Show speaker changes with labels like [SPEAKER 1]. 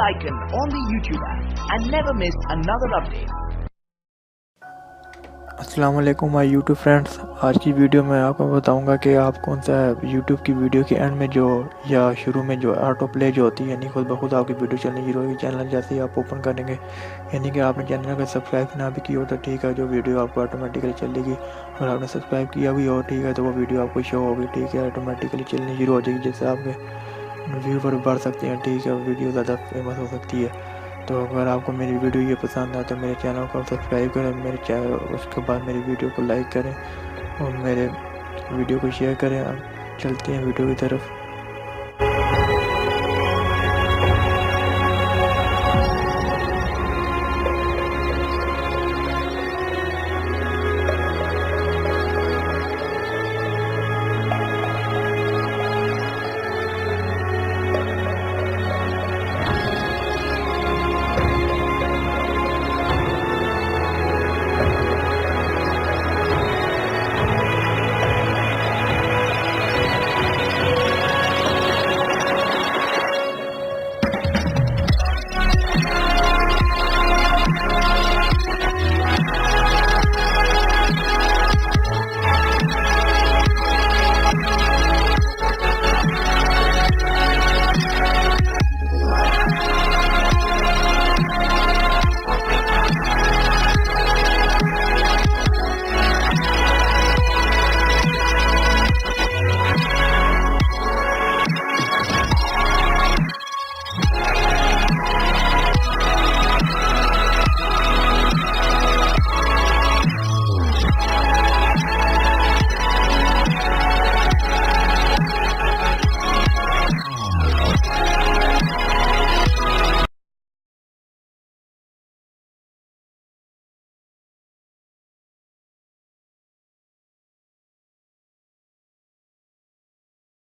[SPEAKER 1] icon on the YouTube app and never miss another update.
[SPEAKER 2] अस्सलाम वालेकुम my YouTube friends. आज की video में आपको बताऊंगा कि आप कौन सा यूट्यूब की वीडियो के एंड में जो या शुरू में जो ऑटो प्ले जो होती है यानी खुद ब खुद आपकी वीडियो चलनी शुरू होगी। चैनल जैसे ही आप ओपन करेंगे यानी कि आपने चैनल का सब्सक्राइब ना भी किया हो तो ठीक है, जो वीडियो आपको ऑटोमेटिकली चलेगी। और आपने सब्सक्राइब किया भी हो ठीक है तो वो वीडियो आपको शो होगी, ठीक है, ऑटोमेटिकली चलनी शुरू हो जाएगी, जिससे आपके व्यूवर बढ़ सकते हैं, ठीक है, वीडियो ज़्यादा फेमस हो सकती है। तो अगर आपको मेरी वीडियो ये पसंद आए तो मेरे चैनल को सब्सक्राइब करें, मेरे चैनल उसके बाद मेरी वीडियो को लाइक करें और मेरे वीडियो को शेयर करें। अब चलते हैं वीडियो की तरफ।